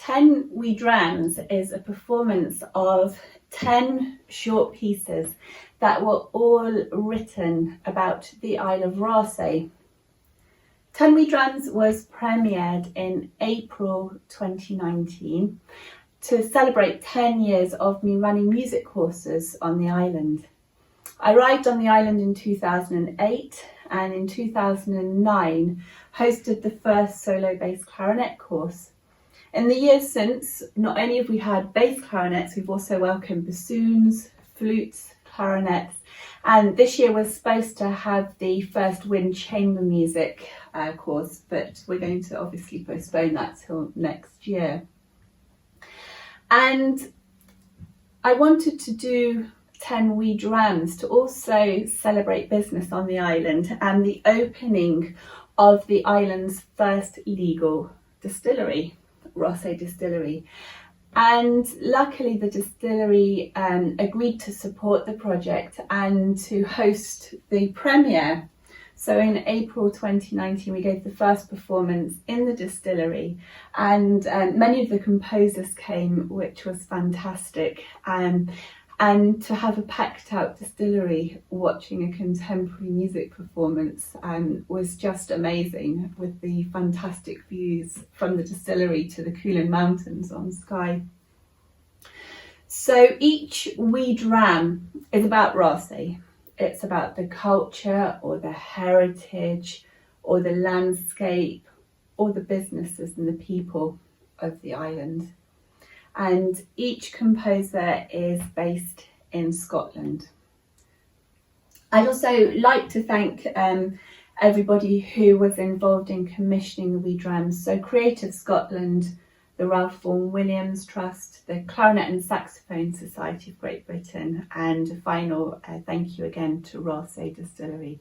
Ten We Drams is a performance of 10 short pieces that were all written about the Isle of Raasay. Ten We Drams was premiered in April 2019 to celebrate 10 years of me running music courses on the island. I arrived on the island in 2008 and in 2009 hosted the first solo bass clarinet course. In the years since, not only have we had bass clarinets, we've also welcomed bassoons, flutes, clarinets, and this year we're supposed to have the first wind chamber music course, but we're going to obviously postpone that till next year. And I wanted to do 10 We Drams to also celebrate business on the island and the opening of the island's first legal distillery, Raasay Distillery. And luckily the distillery agreed to support the project and to host the premiere. So in April 2019 we gave the first performance in the distillery, and many of the composers came, which was fantastic. And to have a packed out distillery watching a contemporary music performance was just amazing, with the fantastic views from the distillery to the Coolan Mountains on Skye. So each We Dram is about Raasay. It's about the culture or the heritage or the landscape or the businesses and the people of the island. And each composer is based in Scotland. I'd also like to thank everybody who was involved in commissioning the We Drams. So Creative Scotland, the Ralph Vaughan Williams Trust, the Clarinet and Saxophone Society of Great Britain, and a final thank you again to Raasay Distillery.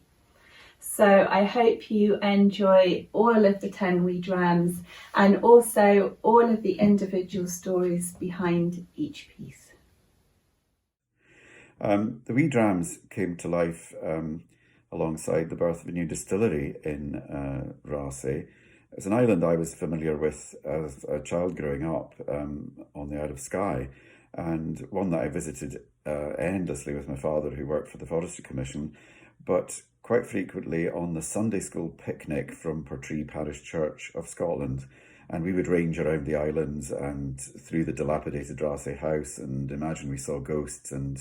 So I hope you enjoy all of the 10 We Drams and also all of the individual stories behind each piece. The We Drams came to life alongside the birth of a new distillery in Raasay. It's an island I was familiar with as a child growing up on the Isle of Skye, and one that I visited endlessly with my father, who worked for the Forestry Commission, but quite frequently on the Sunday school picnic from Portree Parish Church of Scotland. And we would range around the islands and through the dilapidated Raasay house and imagine we saw ghosts and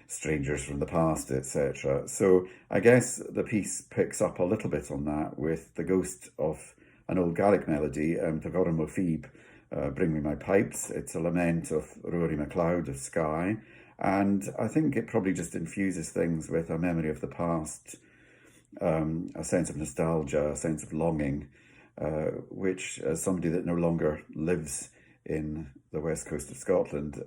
strangers from the past, etc. So I guess the piece picks up a little bit on that, with the ghost of an old Gaelic melody, Tagora Mofib, Bring Me My Pipes. It's a lament of Rory MacLeod of Skye. And I think it probably just infuses things with a memory of the past, a sense of nostalgia, a sense of longing, which, as somebody that no longer lives in the west coast of Scotland,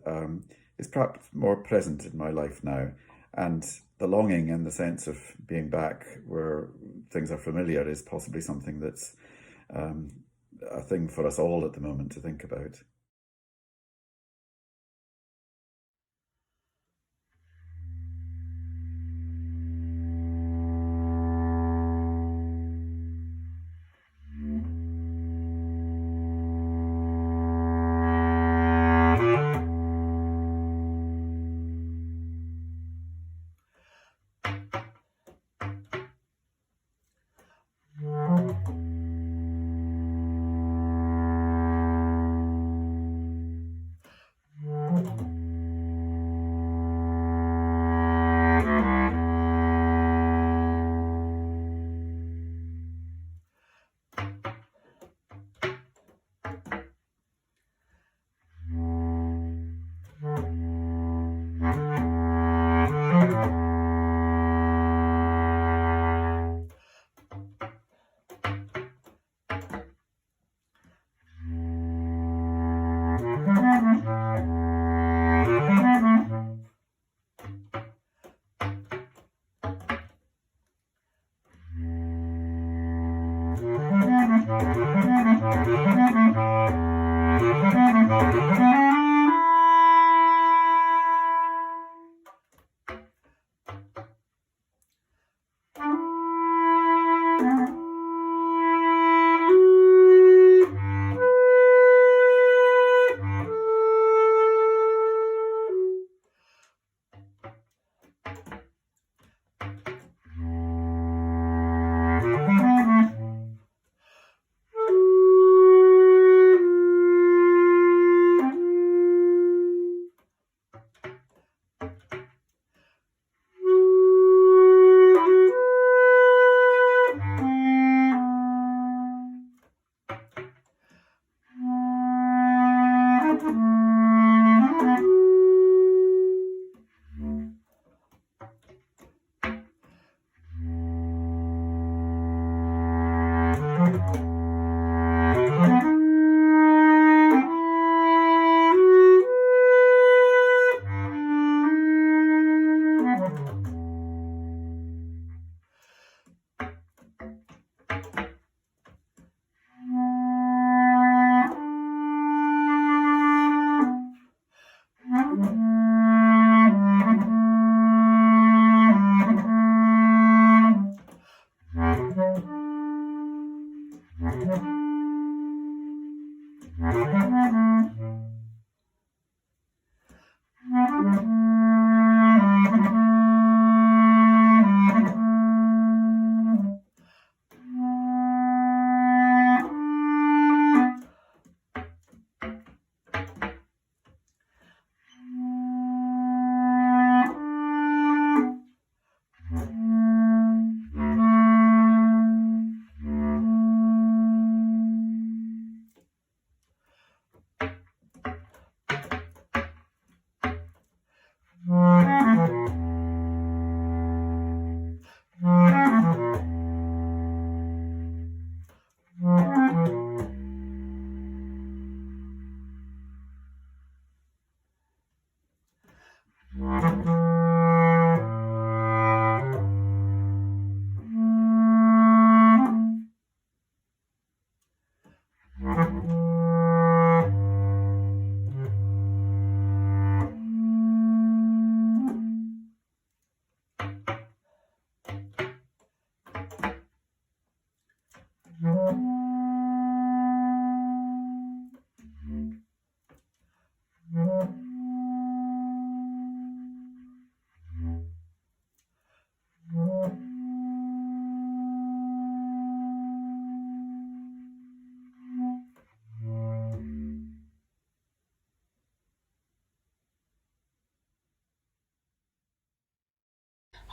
is perhaps more present in my life now. And the longing and the sense of being back where things are familiar is possibly something that's a thing for us all at the moment to think about.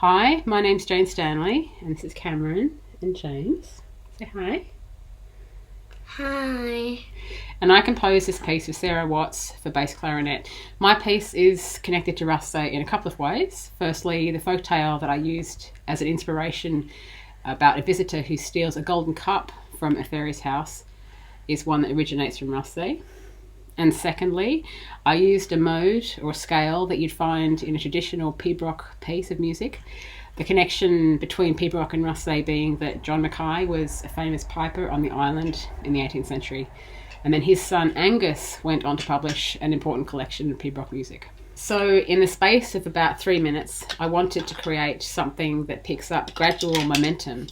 Hi, my name's Jane Stanley, and this is Cameron and James. Say hi. Hi. And I composed this piece with SarahWatts for bass clarinet. My piece is connected to Raasay in a couple of ways. Firstly, the folk tale that I used as an inspiration about a visitor who steals a golden cup from a fairy's house is one that originates from Raasay. And secondly, I used a mode or scale that you'd find in a traditional pibroch piece of music. The connection between pibroch and Raasay being that John MacRae was a famous piper on the island in the 18th century. And then his son Angus went on to publish an important collection of pibroch music. So in the space of about 3 minutes, I wanted to create something that picks up gradual momentum,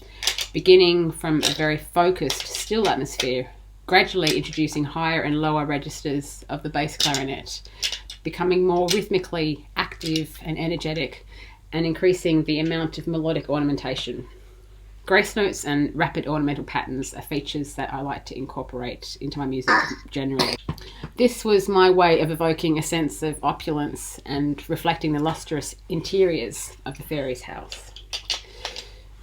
beginning from a very focused, still atmosphere, gradually introducing higher and lower registers of the bass clarinet, becoming more rhythmically active and energetic, and increasing the amount of melodic ornamentation. Grace notes and rapid ornamental patterns are features that I like to incorporate into my music generally. This was my way of evoking a sense of opulence and reflecting the lustrous interiors of the fairy's house.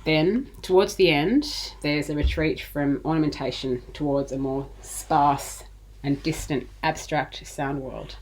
Then, towards the end, there's a retreat from ornamentation towards a more sparse and distant abstract sound world.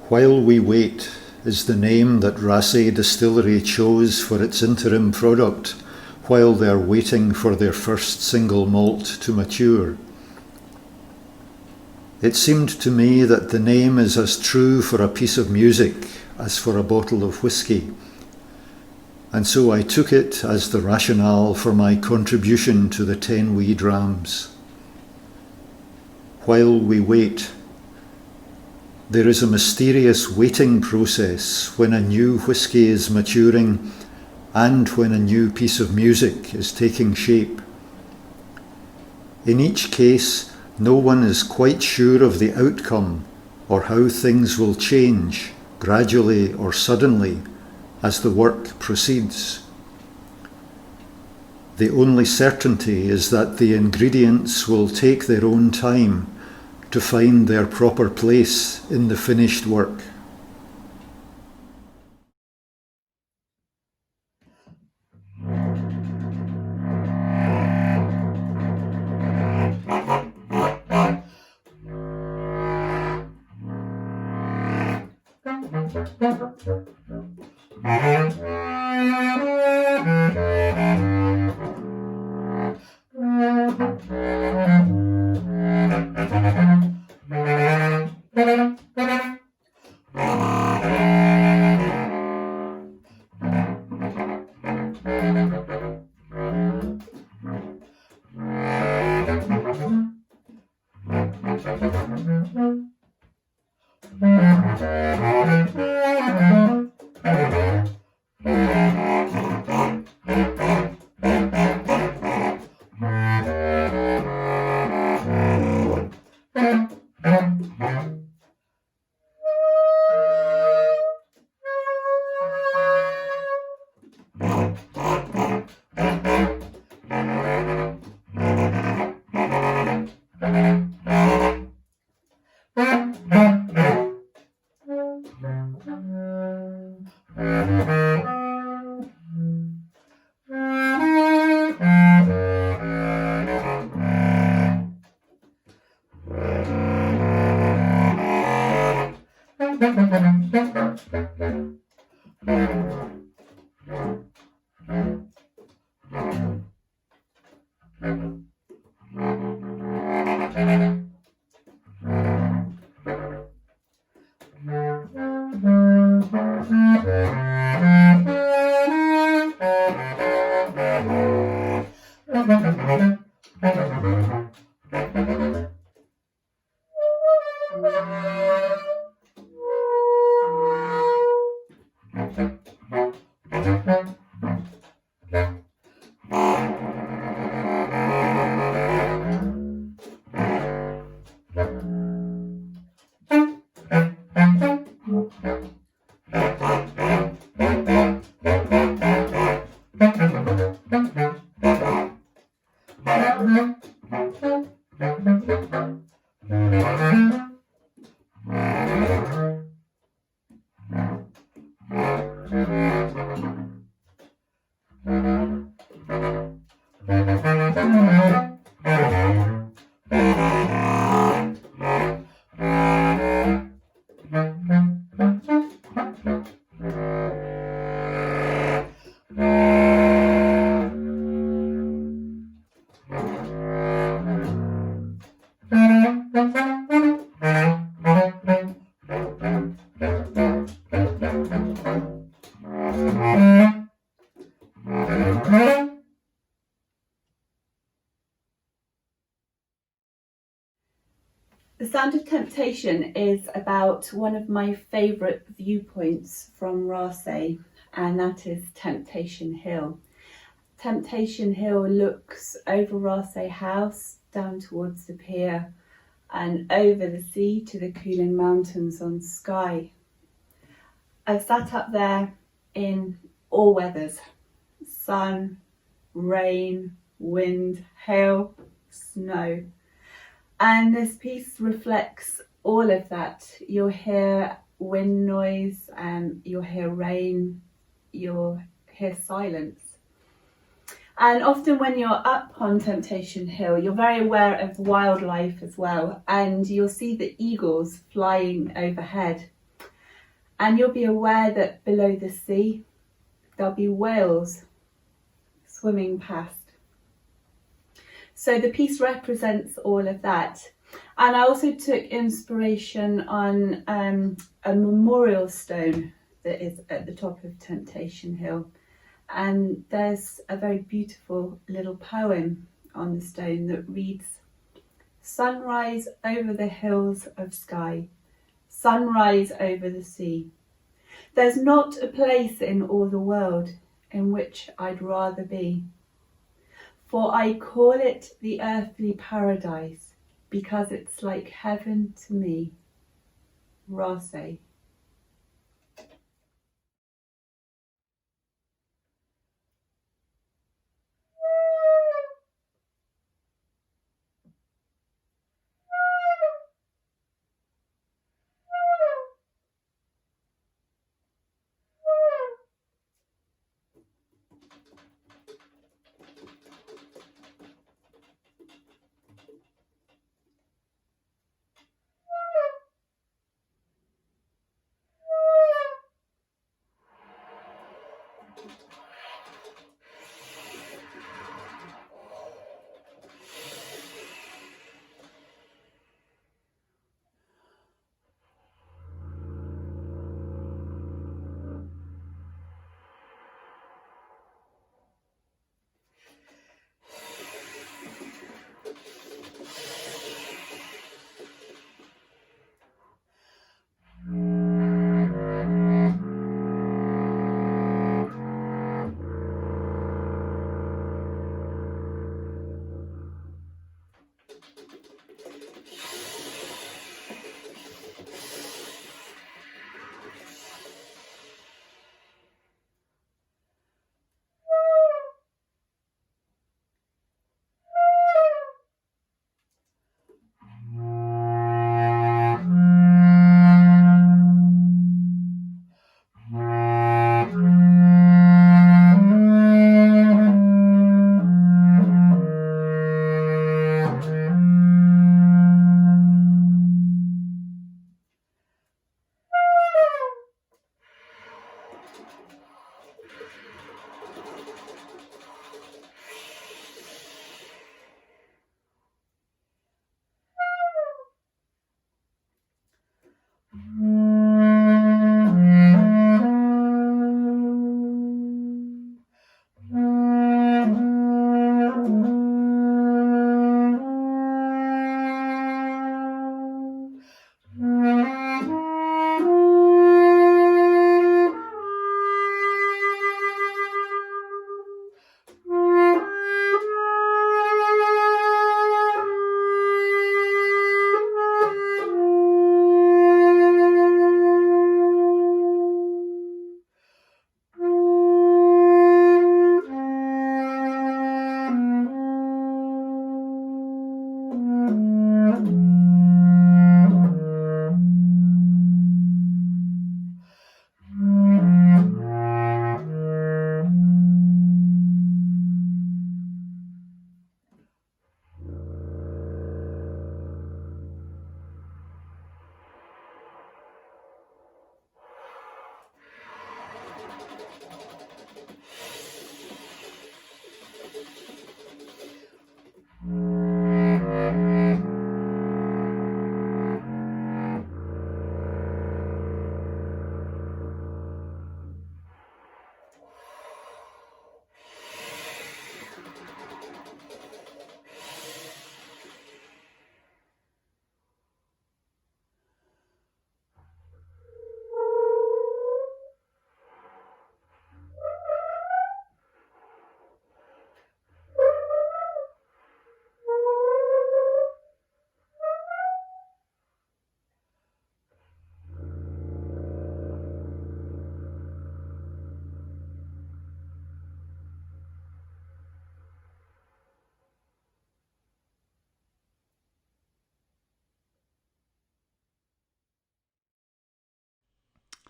While We Wait is the name that Raasay Distillery chose for its interim product while they're waiting for their first single malt to mature. It seemed to me that the name is as true for a piece of music as for a bottle of whisky, and so I took it as the rationale for my contribution to the 10 We Drams. While we wait, there is a mysterious waiting process when a new whisky is maturing and when a new piece of music is taking shape. In each case, no one is quite sure of the outcome or how things will change, gradually or suddenly, as the work proceeds. The only certainty is that the ingredients will take their own time to find their proper place in the finished work. The Sound of Temptation is about one of my favourite viewpoints from Raasay, and that is Temptation Hill. Temptation Hill looks over Raasay House down towards the pier and over the sea to the cooling mountains on Skye. I've sat up there in all weathers: sun, rain, wind, hail, snow. And this piece reflects all of that. You'll hear wind noise, you'll hear rain, you'll hear silence. And often when you're up on Temptation Hill, you're very aware of wildlife as well, and you'll see the eagles flying overhead. And you'll be aware that below the sea, there'll be whales swimming past. So the piece represents all of that. And I also took inspiration on a memorial stone that is at the top of Temptation Hill. And there's a very beautiful little poem on the stone that reads, "Sunrise over the hills of Skye, sunrise over the sea. There's not a place in all the world in which I'd rather be. For I call it the earthly paradise because it's like heaven to me." Raasay.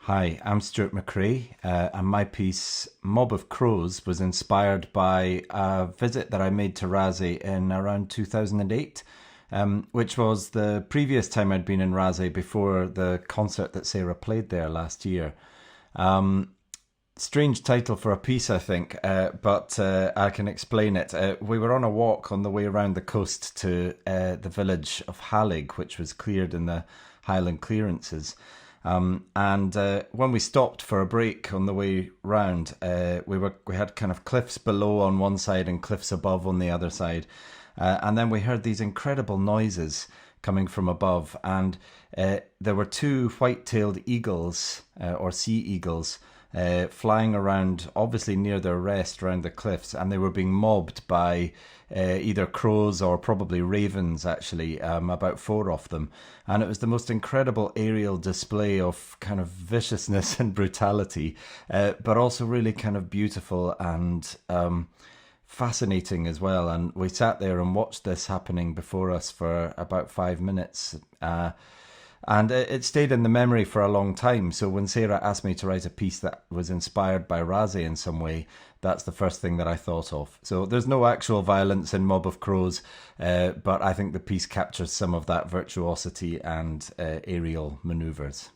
Hi, I'm Stuart MacRae, and my piece Mob of Crows was inspired by a visit that I made to Raasay in around 2008. which was the previous time I'd been in Raasay before the concert that Sarah played there last year. Strange title for a piece, I think, but I can explain it. We were on a walk on the way around the coast to the village of Hallig, which was cleared in the Highland clearances. And when we stopped for a break on the way round, we had kind of cliffs below on one side and cliffs above on the other side. And then we heard these incredible noises coming from above. And there were two white-tailed eagles, or sea eagles, flying around, obviously near their rest around the cliffs, and they were being mobbed by either crows or probably ravens, actually, about 4 of them. And it was the most incredible aerial display of kind of viciousness and brutality, but also really kind of beautiful and fascinating as well. And we sat there and watched this happening before us for about 5 minutes. And it stayed in the memory for a long time. So when Sarah asked me to write a piece that was inspired by Raasay in some way, that's the first thing that I thought of. So there's no actual violence in Mob of Crows, but I think the piece captures some of that virtuosity and aerial manoeuvres.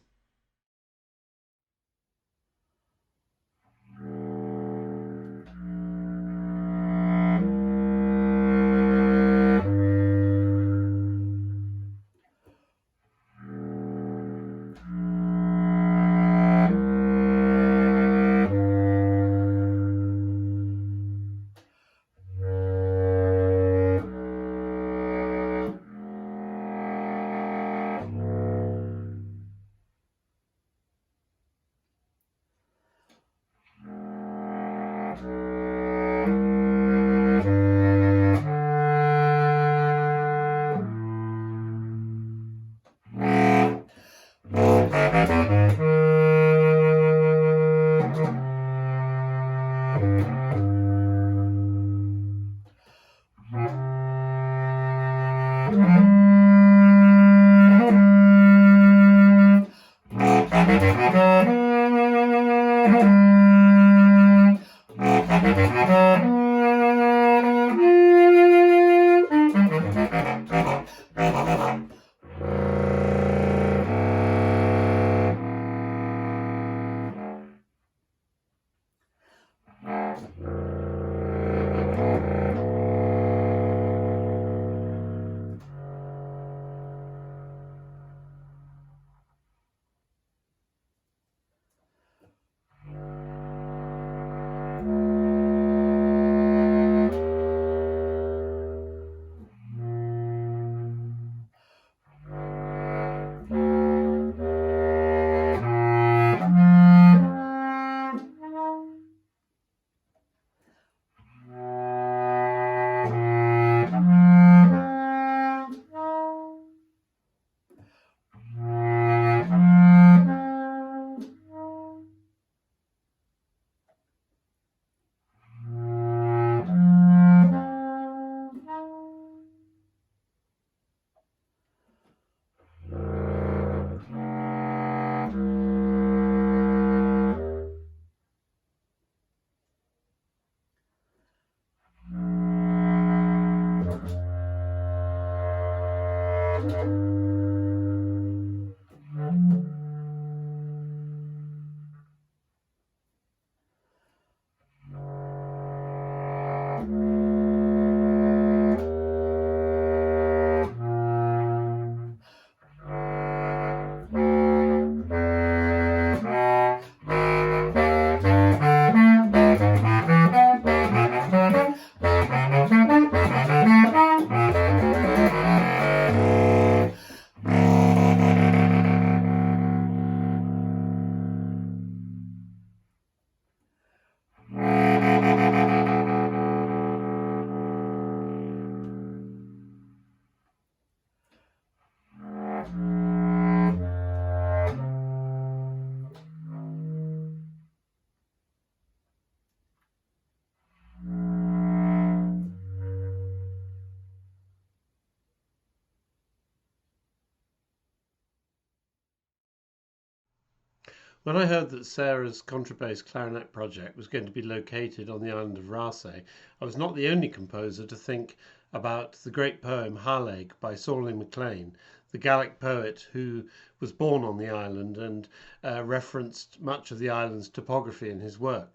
When I heard that Sarah's Contrabass Clarinet project was going to be located on the island of Raasay, I was not the only composer to think about the great poem Hallaig by Sorley MacLean, the Gaelic poet who was born on the island and referenced much of the island's topography in his work.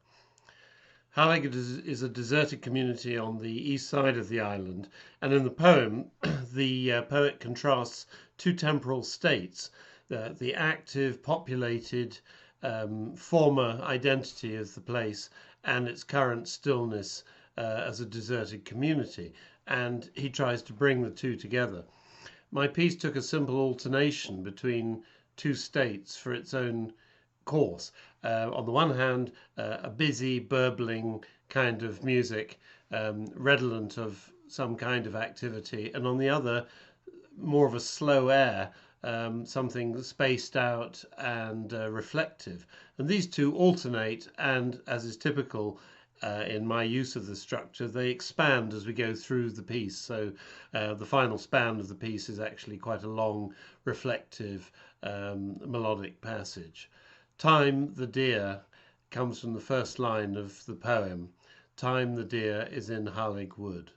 Hallig is a deserted community on the east side of the island, and in the poem the poet contrasts two temporal states, the active, populated former identity of the place and its current stillness as a deserted community, and he tries to bring the two together. My piece took a simple alternation between two states for its own course. On the one hand, a busy, burbling kind of music, redolent of some kind of activity, and on the other, more of a slow air, something spaced out and reflective. And these two alternate, and as is typical in my use of the structure, they expand as we go through the piece. So the final span of the piece is actually quite a long, reflective, melodic passage. Time the deer comes from the first line of the poem. Time the deer is in Hallig wood.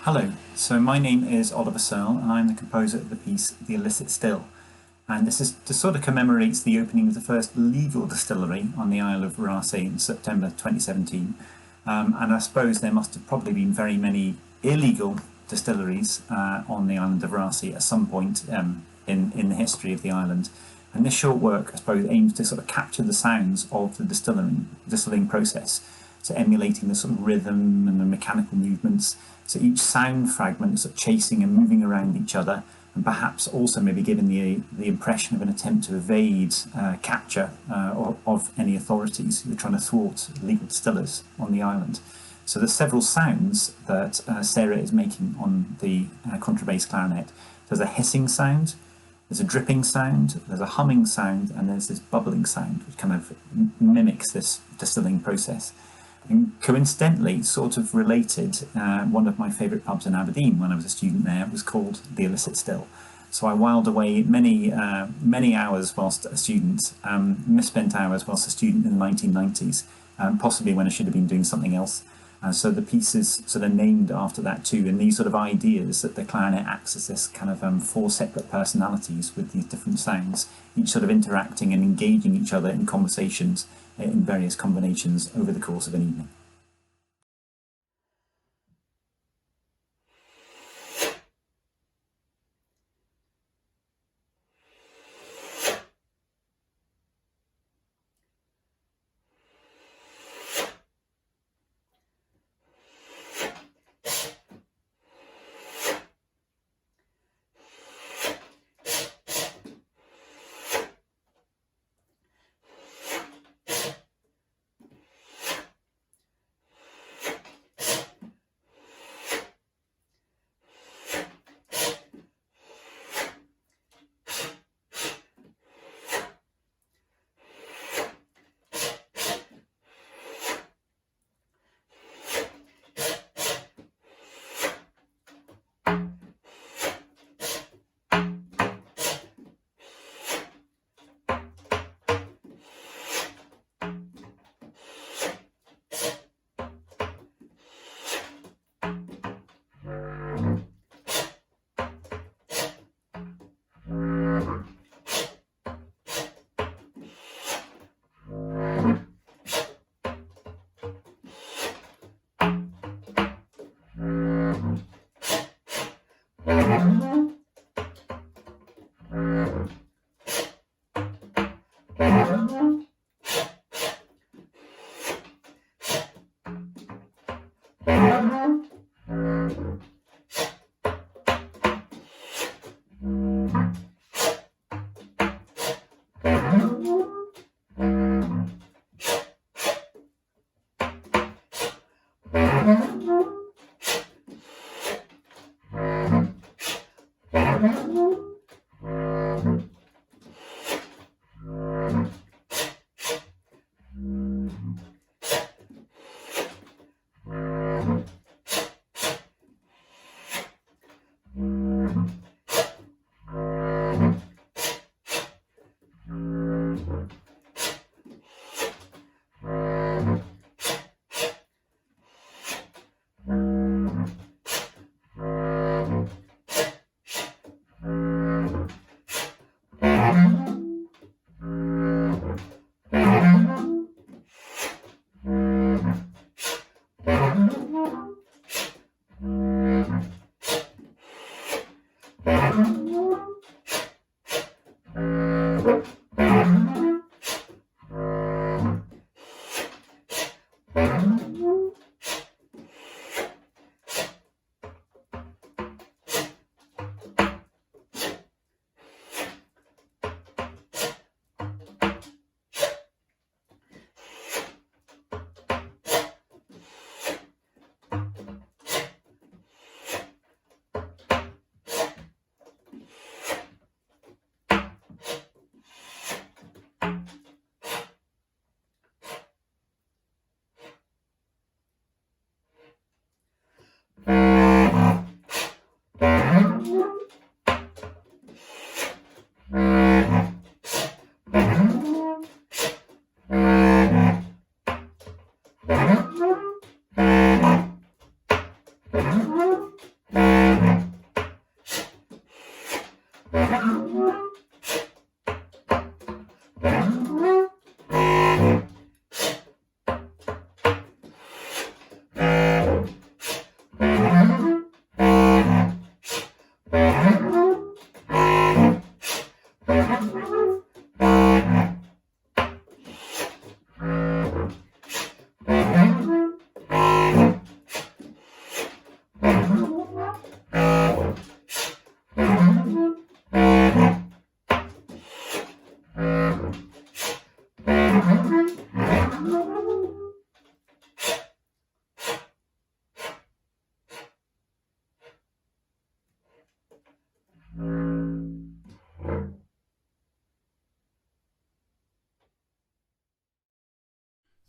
Hello, so my name is OliverSearle and I'm the composer of the piece The Illicit Still. And this is to sort of commemorates the opening of the first legal distillery on the Isle of Raasay in September 2017. And I suppose there must have probably been very many illegal distilleries on the island of Raasay at some point in the history of the island. And this short work, I suppose, aims to sort of capture the sounds of the distilling process, so emulating the sort of rhythm and the mechanical movements. So each sound fragment is sort of chasing and moving around each other, and perhaps also maybe giving the impression of an attempt to evade capture of any authorities who are trying to thwart legal distillers on the island. So there's several sounds that Sarah is making on the contrabass clarinet. There's a hissing sound, there's a dripping sound, there's a humming sound, and there's this bubbling sound, which kind of mimics this distilling process. And coincidentally, sort of related, one of my favourite pubs in Aberdeen when I was a student there was called the Illicit Still. So I whiled away many hours whilst a student, misspent hours whilst a student in the 1990s, possibly when I should have been doing something else. So the piece is sort of named after that too, and these sort of ideas that the clarinet acts as this kind of four separate personalities with these different sounds, each sort of interacting and engaging each other in conversations in various combinations over the course of an evening.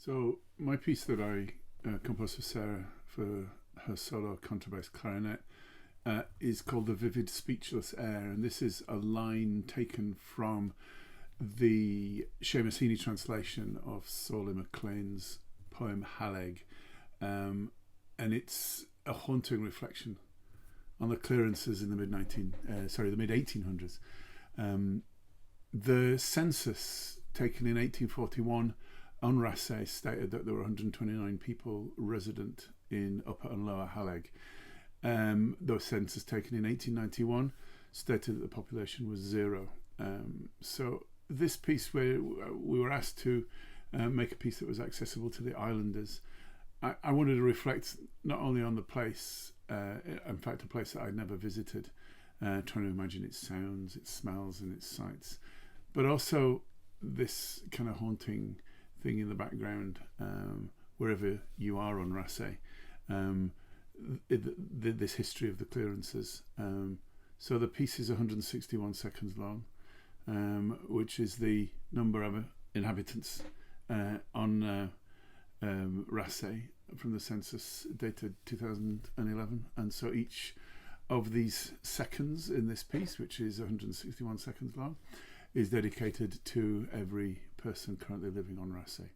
So my piece that I composed for Sarah for her solo contrabass clarinet is called The Vivid Speechless Heir, and this is a line taken from the Seamus Heaney translation of Sorley MacLean's poem Hallaig, and it's a haunting reflection on the clearances in the mid 1800s. The census taken in 1841 on Raasay stated that there were 129 people resident in Upper and Lower Hallig. The census taken in 1891 stated that the population was 0. So this piece, where we were asked to make a piece that was accessible to the islanders, I wanted to reflect not only on the place, in fact a place that I'd never visited, trying to imagine its sounds, its smells and its sights, but also this kind of haunting thing in the background, wherever you are on Raasay, this history of the clearances. So the piece is 161 seconds long, which is the number of inhabitants on Raasay from the census dated 2011. And so each of these seconds in this piece, which is 161 seconds long, is dedicated to every person currently living on Raasay.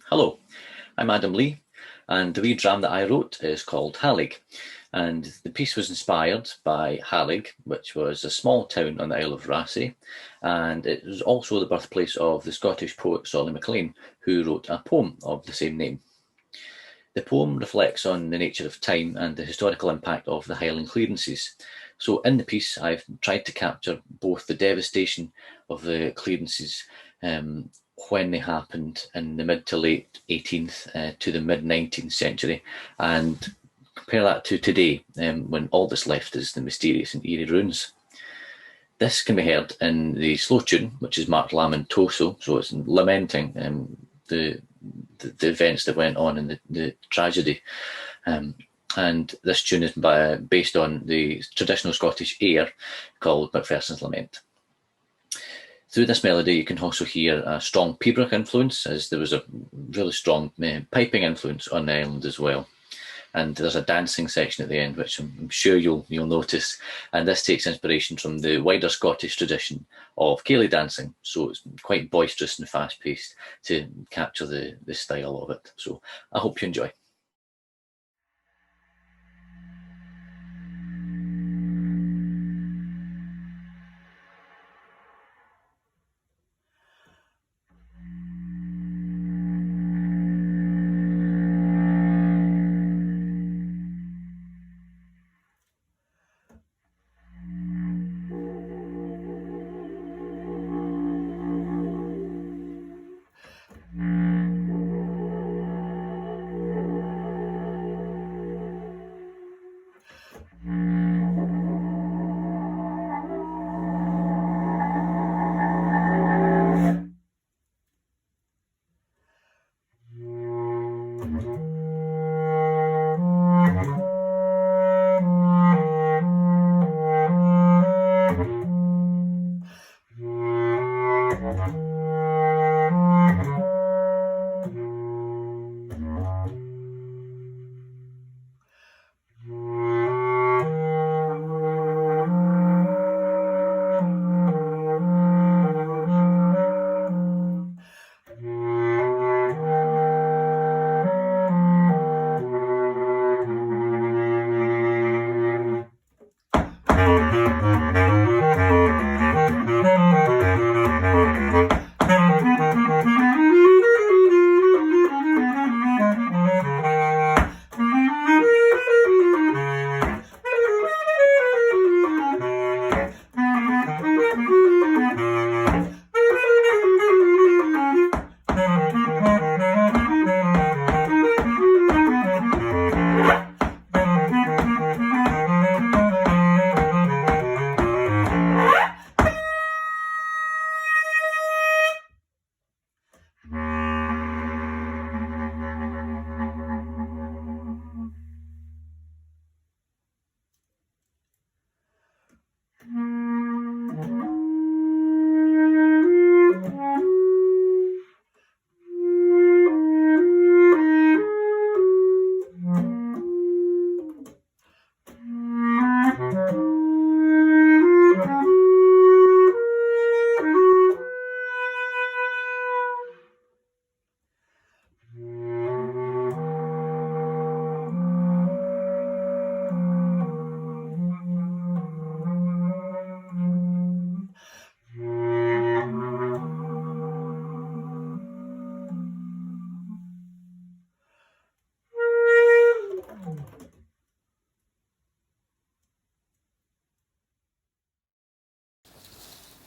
Hello, I'm Adam Lee, and the wee dram that I wrote is called Hallig, and the piece was inspired by Hallig, which was a small town on the Isle of Raasay, and it was also the birthplace of the Scottish poet Sorley MacLean, who wrote a poem of the same name. The poem reflects on the nature of time and the historical impact of the Highland clearances. So in the piece, I've tried to capture both the devastation of the clearances when they happened in the mid to late 18th to the mid 19th century, and compare that to today, when all that's left is the mysterious and eerie ruins. This can be heard in the slow tune, which is marked Lamentoso, so it's lamenting the events that went on in the tragedy. And this tune is based on the traditional Scottish air called Macpherson's Lament. Through this melody, you can also hear a strong pibroch influence, as there was a really strong piping influence on the island as well. And there's a dancing section at the end, which I'm sure you'll notice. And this takes inspiration from the wider Scottish tradition of ceilidh dancing. So it's quite boisterous and fast-paced to capture the style of it. So I hope you enjoy.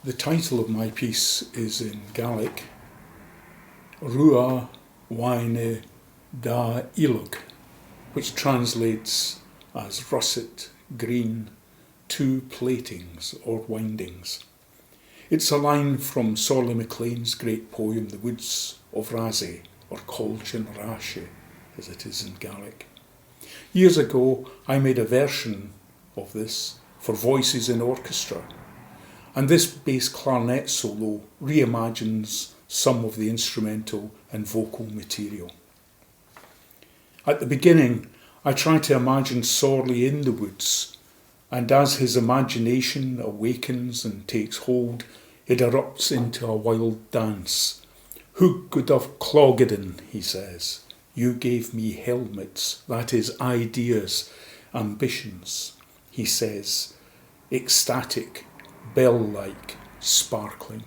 The title of my piece is in Gaelic, ruadh uaine da Hallig, which translates as russet, green, two plaitings or windings. It's a line from Sorley MacLean's great poem, The Woods of Raasay, or Colchin Raasay, as it is in Gaelic. Years ago, I made a version of this for voices in orchestra, and this bass clarinet solo reimagines some of the instrumental and vocal material. At the beginning, I try to imagine Sorley in the woods, and as his imagination awakens and takes hold, it erupts into a wild dance. "Who could have cloggedin," he says. "You gave me helmets," that is ideas, ambitions, he says, ecstatic, bell-like, sparkling.